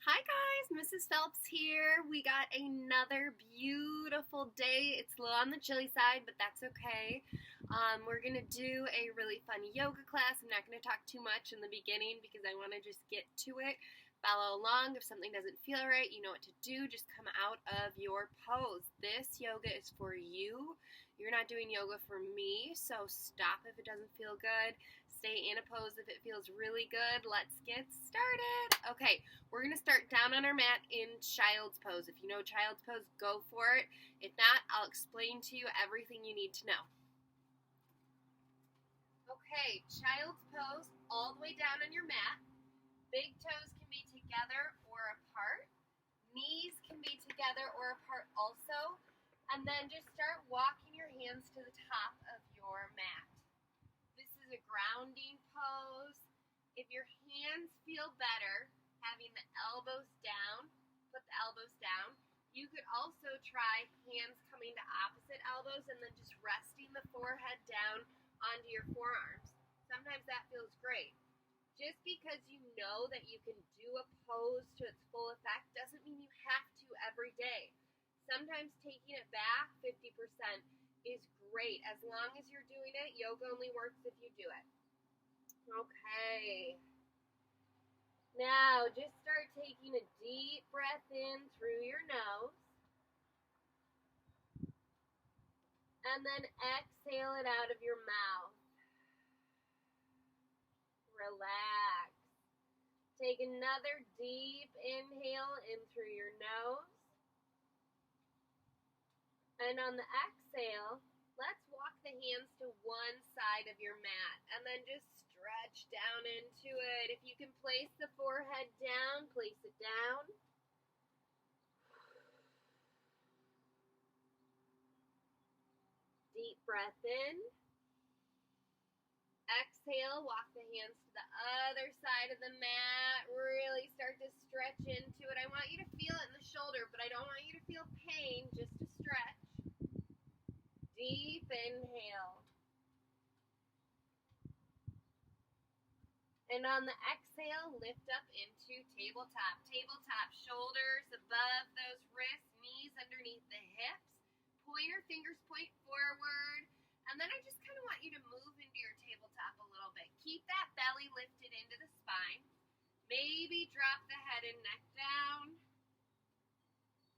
Hi guys, Mrs. Phelps here. We got another beautiful day. It's a little on the chilly side, but that's okay. We're going to do a really fun yoga class. I'm not going to talk too much in the beginning because I want to just get to it. Follow along. If something doesn't feel right, you know what to do. Just come out of your pose. This yoga is for you. You're not doing yoga for me, so stop if it doesn't feel good. Stay in a pose if it feels really good. Let's get started. Okay, we're going to start down on our mat in child's pose. If you know child's pose, go for it. If not, I'll explain to you everything you need to know. Okay, child's pose, all the way down on your mat. Big toes can be together or apart. Knees can be together or apart also. And then just start walking your hands to the top of your mat. This is a grounding pose. If your hands feel better, having the elbows down, put the elbows down. You could also try hands coming to opposite elbows and then just resting the forehead down onto your forearms. Sometimes that feels great. Just because you know that you can do a pose to its full effect doesn't mean you have to every day. Sometimes taking it back 50% is great. As long as you're doing it, yoga only works if you do it. Okay. Now, just start taking a deep breath in through your nose. And then exhale it out of your mouth. Relax. Take another deep inhale in through your nose. And on the exhale, let's walk the hands to one side of your mat and then just stretch down into it. If you can place the forehead down, place it down. Deep breath in. Exhale, walk the hands to the other side of the mat. Really start to stretch into it. I want you to feel it in the shoulder, but I don't want you to feel pain, just to stretch. Deep inhale. And on the exhale, lift up into tabletop. Tabletop, shoulders above those wrists, knees underneath the hips. Pointer fingers point forward. And then I just kind of want you to move into your tabletop a little bit. Keep that belly lifted into the spine. Maybe drop the head and neck down.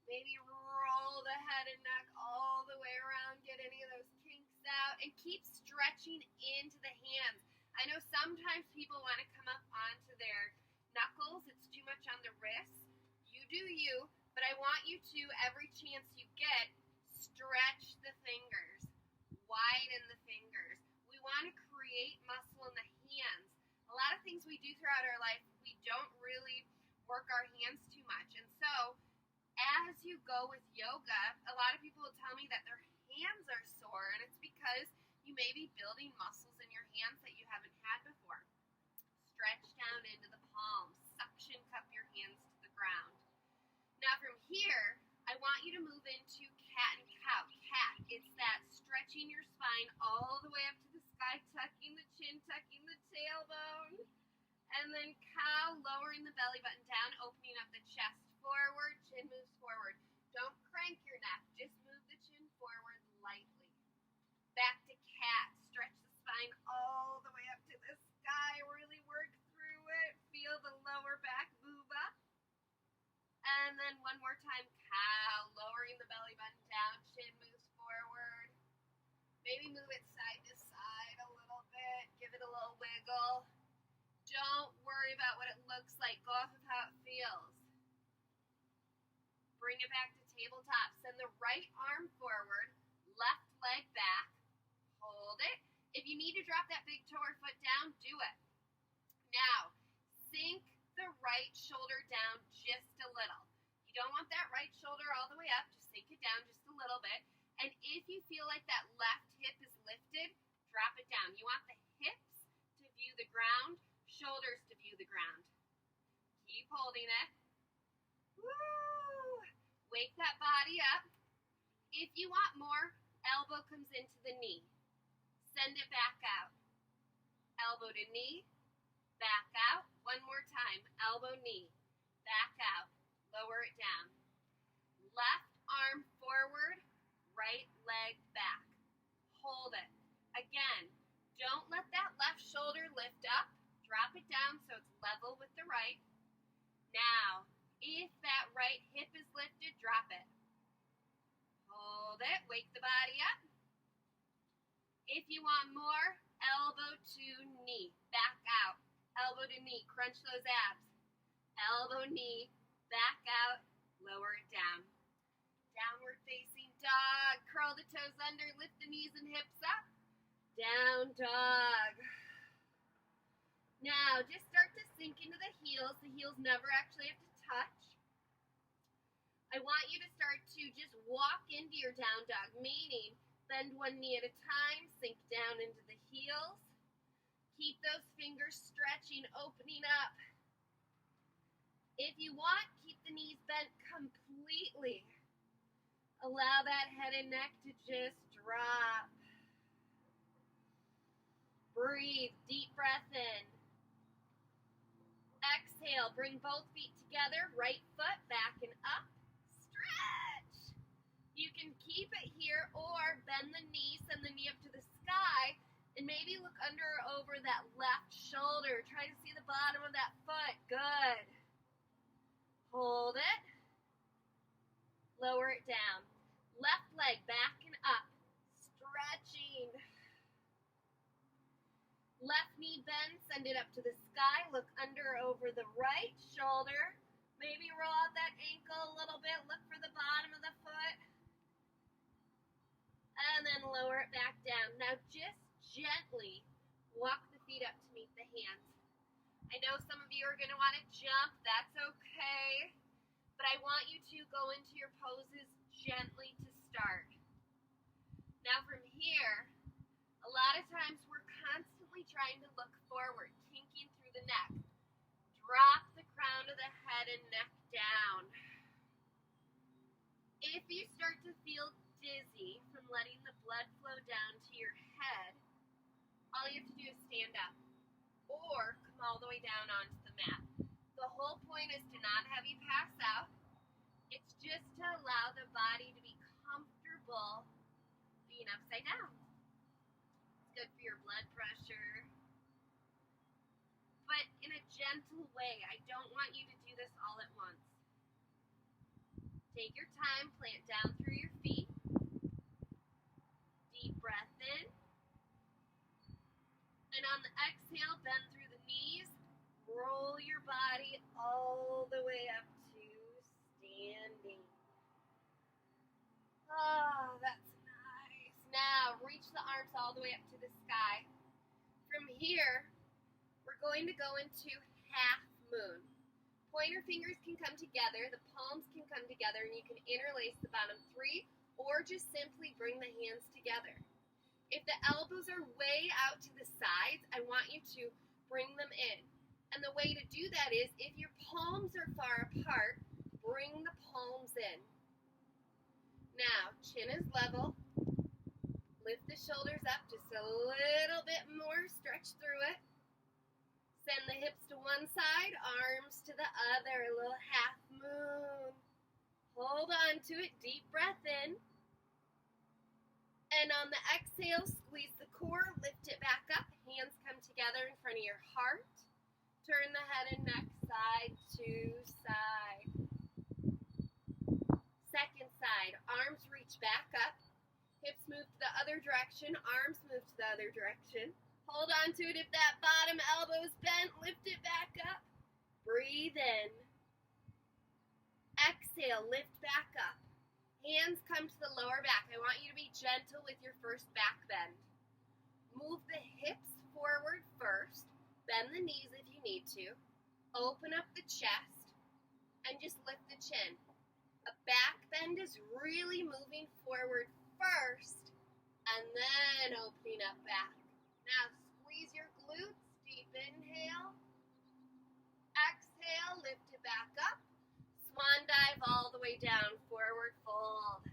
Maybe roll the head and neck all the way around. Get any of those kinks out. And keep stretching into the hands. I know sometimes people want to come up onto their knuckles. It's too much on the wrists. You do you. But I want you to, every chance you get, stretch the fingers. Widen the fingers. We want to create muscle in the hands. A lot of things we do throughout our life, we don't really work our hands too much. And so, as you go with yoga, a lot of people will tell me that their hands are sore, and it's because you may be building muscles in your hands that you haven't had before. Stretch down into the palms. Suction cup your hands to the ground. Now from here, I want you to move into cat and cow. Cat, it's that stretching your spine all the way up to the sky, tucking the chin, tucking the tailbone. And then cow, lowering the belly button down, opening up the chest forward, chin moves forward. Don't crank your neck, just move the chin forward lightly. Back to cat, stretch the spine all the way up to the sky, really work through it. Feel the lower back move up. And then one more time, cow, lowering the belly button down, chin moves forward. Maybe move it side to side a little bit, give it a little wiggle. Don't worry about what it looks like, go off of how it feels. Bring it back to tabletop. Send the right arm forward, left leg back, hold it. If you need to drop that big toe or foot down, do it. Now, sink the right shoulder down just a little. You don't want that right shoulder all the way up, just sink it down just a little bit. And if you feel like that left hip is lifted, drop it down. You want the hips to view the ground, shoulders to view the ground. Keep holding it. Woo! Wake that body up. If you want more, elbow comes into the knee. Send it back out. Elbow to knee, back out. One more time. Elbow, knee, back out. lower it down. Left arm forward, right leg back. Hold it. Again, don't let that left shoulder lift up. Drop it down so it's level with the right. Now, if that right hip is lifted, drop it. Hold it. Wake the body up. If you want more, elbow to knee. Back out. Elbow to knee. Crunch those abs. Elbow, knee, back out, lower it down. Downward facing dog. Curl the toes under, lift the knees and hips up. Down dog. Now, just start to sink into the heels. The heels never actually have to touch. I want you to start to just walk into your down dog, meaning bend one knee at a time, sink down into the heels. Keep those fingers stretching, opening up. If you want, keep the knees bent completely. Allow that head and neck to just drop. Breathe, deep breath in. Exhale, bring both feet together, right foot back and up. Stretch. You can keep it here or bend the knee, send the knee up to the sky, and maybe look under or over that left shoulder. Try to see the bottom of that foot. Good. Hold it. Lower it down. Left leg back and up. Stretching. Left knee bend, send it up to the sky. Look under or over the right shoulder. Maybe roll out that ankle a little bit. Look for the bottom of the foot. And then lower it back down. Now just gently walk the feet up to meet the hands. I know some of you are going to want to jump. That's okay. But I want you to go into your poses gently to start. Now from here, a lot of times we're constantly trying to look forward, kinking through the neck. Drop the crown of the head and neck down. If you start to feel dizzy from letting the blood flow down to your head, all you have to do is stand up or come all the way down onto the mat. The whole point is to not have you pass out. It's just to allow the body to be comfortable being upside down. It's good for your blood pressure. But in a gentle way. I don't want you to do this all at once. Take your time, plant down through your feet. Deep breath in. And on the exhale, bend through the knees. Roll your body all the way up to standing. Oh, that's nice. Now, reach the arms all the way up to the sky. From here, we're going to go into half moon. Pointer fingers can come together, the palms can come together, and you can interlace the bottom three, or just simply bring the hands together. If the elbows are way out to the sides, I want you to bring them in. And the way to do that is, if your palms are far apart, bring the palms in. Now, chin is level. Lift the shoulders up just a little bit more, stretch through it. Send the hips to one side, arms to the other, a little half moon. Hold on to it, deep breath in. And on the exhale, squeeze the core, lift it back up. Hands come together in front of your heart. Turn the head and neck side to side. Second side, arms reach back up. Hips move to the other direction, arms move to the other direction. Hold on to it. If that bottom elbow is bent, lift it back up. Breathe in. Exhale, lift back up. Hands come to the lower back. I want you to be gentle with your first back bend. Move the hips forward first. Bend the knees if you need to. Open up the chest and just lift the chin. A back bend is really moving forward first and then opening up back. Now squeeze your glutes, deep inhale. Exhale, lift it back up. Swan dive all the way down, forward fold.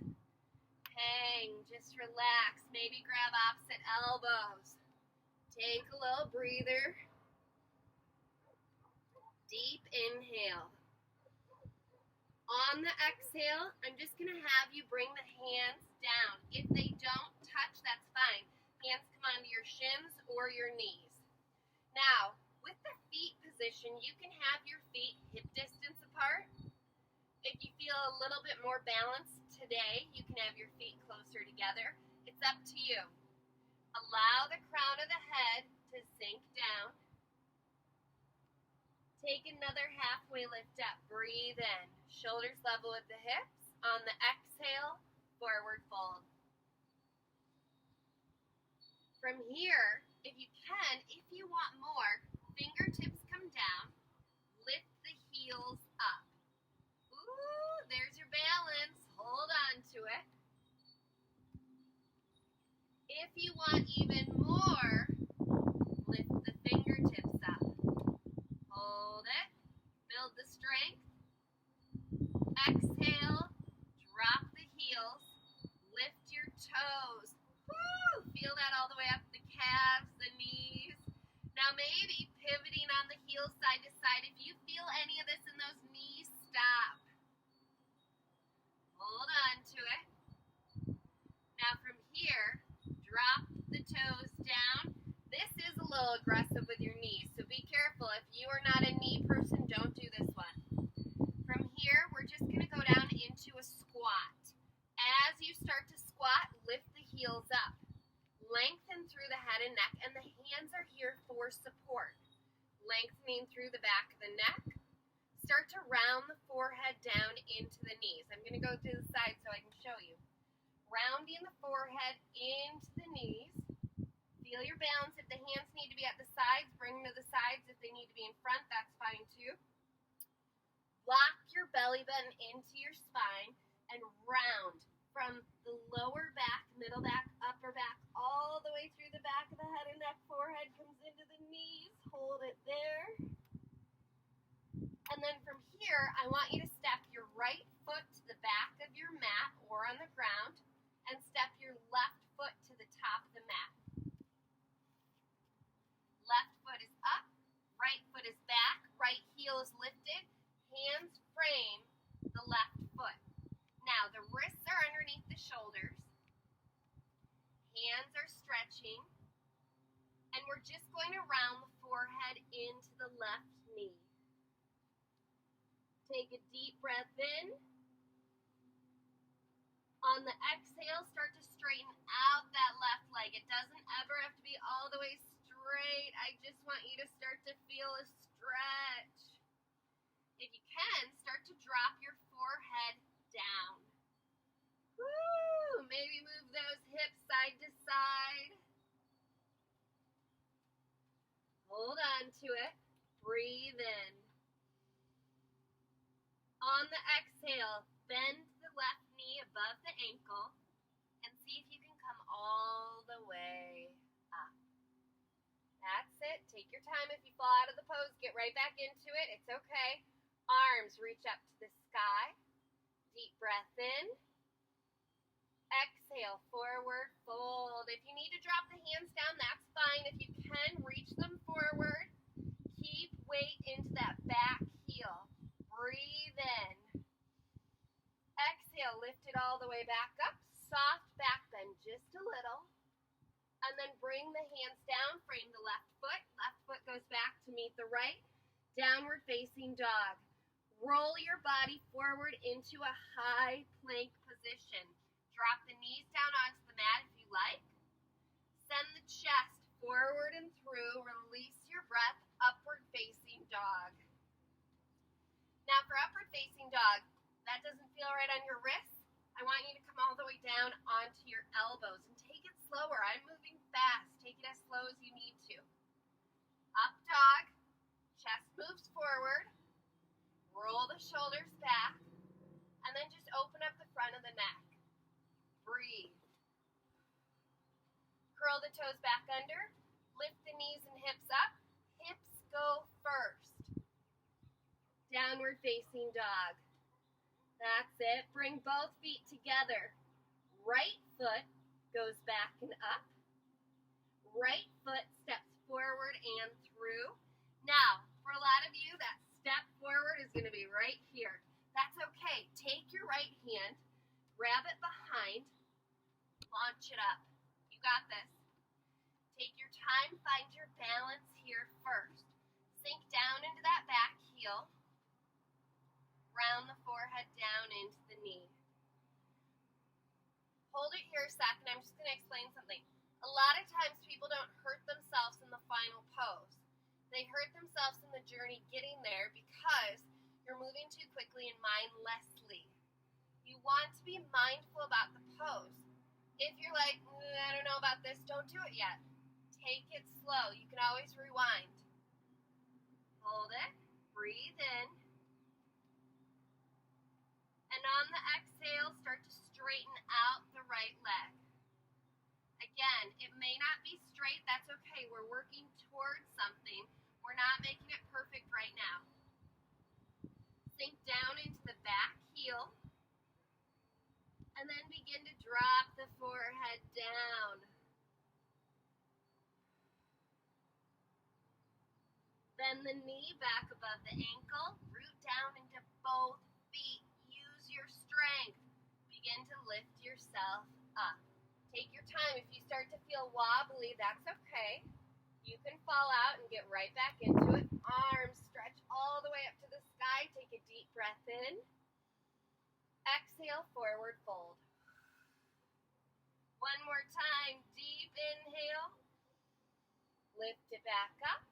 Hang, just relax. Maybe grab opposite elbows. Take a little breather. Deep inhale. On the exhale, I'm just going to have you bring the hands down. If they don't touch, that's fine. Hands come onto your shins or your knees. Now, with the feet position, you can have your feet hip distance apart. If you feel a little bit more balanced today, you can have your feet closer together. It's up to you. Allow the crown of the head to sink down. Take another halfway lift up. Breathe in. Shoulders level with the hips. On the exhale, forward fold. From here, if you can, if you want more, fingertips come down. Lift the heels up. Ooh, there's your balance. Hold on to it. If you want even more, lift the fingertips up. Hold it. Build the strength. Exhale. Drop the heels. Lift your toes. Woo! Feel that all the way up the calves, the knees. Now maybe pivoting on the heels side to side. If you feel any of this in those knees, stop. Hold on to it. Now from here, drop the toes down. This is a little aggressive with your knees, so be careful. If you are not a knee person, don't do this one. From here, we're just going to go down into a squat. As you start to squat, lift the heels up. Lengthen through the head and neck, and the hands are here for support. Lengthening through the back of the neck. Start to round the forehead down into the knees. I'm going to go to the side so I can show you. Rounding the forehead into the knees. Feel your balance. If the hands need to be at the sides, bring them to the sides. If they need to be in front, that's fine too. Lock your belly button into your spine and round from the lower back, middle back, upper back, all the way through the back of the head and neck. Forehead comes into the knees. Hold it there. And then from here, I want you to step your right foot to the back of your mat or on the ground and step your left foot to the top of the mat. Left foot is up, right foot is back, right heel is lifted, hands frame the left foot. Now the wrists are underneath the shoulders, hands are stretching, and we're just going to round the forehead into the left knee. Take a deep breath in. On the exhale, start to straighten out that left leg. It doesn't ever have to be all the way straight. I just want you to start to feel a stretch. If you can, start to drop your forehead down. Woo! Maybe move those hips side to side. Hold on to it. Breathe in. On the exhale, bend the left knee above the ankle and see if you can come all the way up. That's it. Take your time. If you fall out of the pose, get right back into it. It's okay. Arms reach up to the sky. Deep breath in. Exhale, forward fold. If you need to drop the hands down, that's fine. If you can, reach them forward. Keep weight into that back heel. Breathe in. Exhale, lift it all the way back up. Soft back bend just a little. And then bring the hands down, frame the left foot. Left foot goes back to meet the right. Downward facing dog. Roll your body forward into a high plank position. Drop the knees down onto the mat if you like. Send the chest forward and through. Release your breath, upward facing dog. Now for upward facing dog, that doesn't feel right on your wrists. I want you to come all the way down onto your elbows and take it slower. I'm moving fast. Take it as slow as you need to. Up dog, chest moves forward. Roll the shoulders back, and then just open up the front of the neck. Breathe. Curl the toes back under. Lift the knees and hips up. Hips go first. Downward facing dog. That's it. Bring both feet together. Right foot goes back and up. Right foot steps forward and through. Now, for a lot of you, that step forward is going to be right here. That's okay. Take your right hand, grab it behind, launch it up. You got this. Take your time, find your balance here first. Sink down into that back heel, round the forehead down into the knee. Hold it here a second. I'm just going to explain something. A lot of times people don't hurt themselves in the final pose. They hurt themselves in the journey getting there because you're moving too quickly and mindlessly. You want to be mindful about the pose. If you're like, I don't know about this, don't do it yet. Take it slow. You can always rewind. Hold it. Breathe in. And on the exhale, start to straighten out the right leg. Again, it may not be straight. That's okay. We're working towards something. We're not making it perfect right now. Sink down into the back heel. And then begin to drop the forehead down. Bend the knee back above the ankle. Root down into both feet. Use your strength. Begin to lift yourself up. Take your time. If you start to feel wobbly, that's okay. You can fall out and get right back into it. Arms stretch all the way up to the sky. Take a deep breath in. Exhale, forward fold. One more time. Deep inhale. Lift it back up.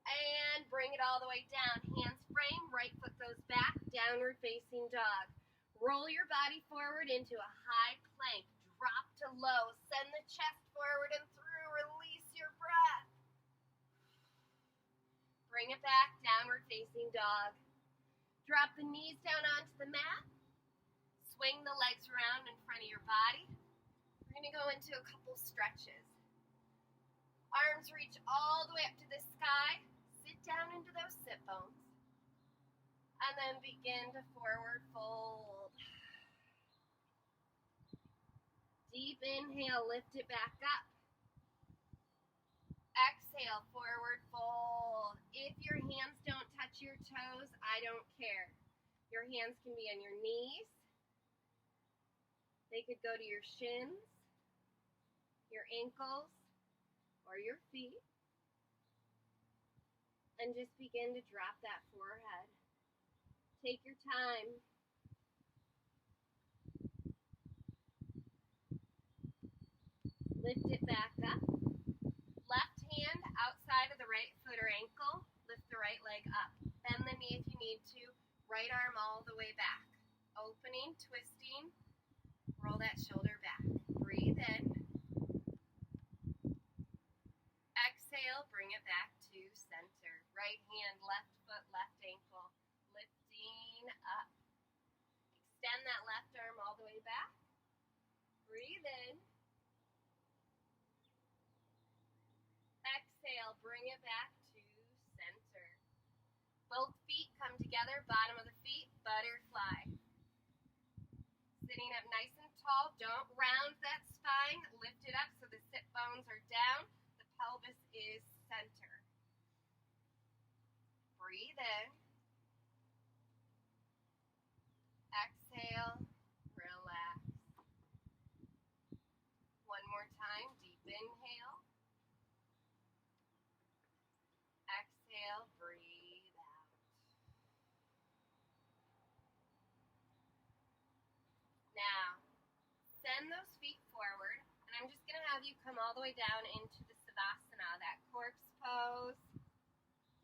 And bring it all the way down. Hands frame, right foot goes back, downward facing dog. Roll your body forward into a high plank. Drop to low. Send the chest forward and through. Release your breath. Bring it back, downward facing dog. Drop the knees down onto the mat. Swing the legs around in front of your body. We're going to go into a couple stretches. Arms reach all the way up to the sky. Sit down into those sit bones. And then begin to forward fold. Deep inhale, lift it back up. Exhale, forward fold. If your hands don't touch your toes, I don't care. Your hands can be on your knees. They could go to your shins, your ankles, or your feet. And just begin to drop that forehead. Take your time. Lift it back up. Left hand outside of the right foot or ankle. Lift the right leg up. Bend the knee if you need to. Right arm all the way back. Opening, twisting. Roll that shoulder back. Breathe in. Exhale, bring it back to center. Right hand, left foot, left ankle. Lifting up. Extend that left arm all the way back. Breathe in. Exhale, bring it back to center. Both feet come together, bottom of the feet, butterfly. Sitting up nice and tall, don't round that spine. Lift it up so the sit bones are down. The pelvis is center. Breathe in. Exhale, relax. One more time, deep inhale. Exhale, breathe out. Now, send those feet forward, and I'm just going to have you come all the way down into the Savasana, that corpse pose.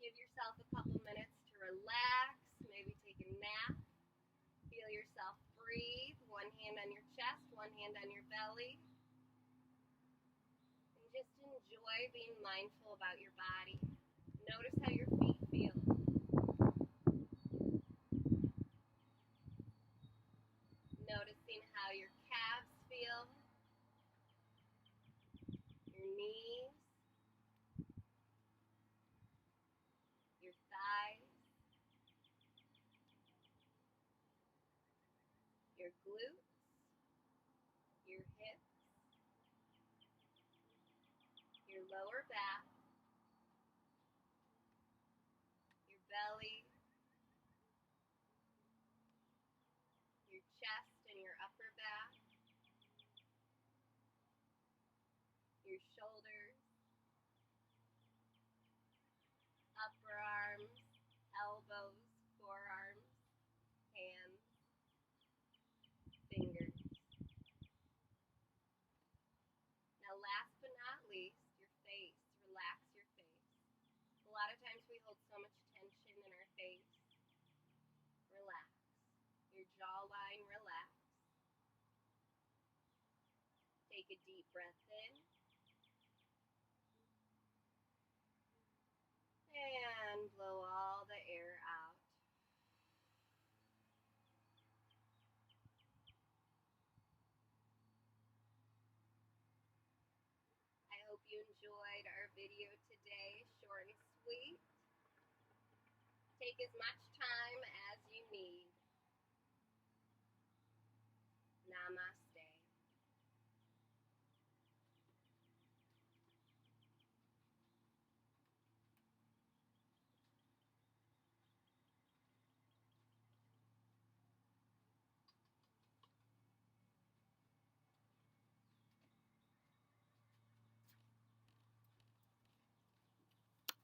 Give yourself a couple minutes to relax, maybe take a nap. Feel yourself breathe. One hand on your chest, one hand on your belly. And just enjoy being mindful about your body. Notice how your feet feel. Noticing how your calves feel. Your knees. Your thighs. Your glutes. Your hips. Your lower back. Your belly. your chest and your upper back, your shoulders, upper arms, elbows, forearms, hands, fingers. Now last but not least, your face. Relax your face. A lot of times we hold so much tension in our face. Relax. Your jawline, relax. Take a deep breath in. And blow all the air out. I hope you enjoyed our video today, short and sweet. Take as much time as you need. Namaste.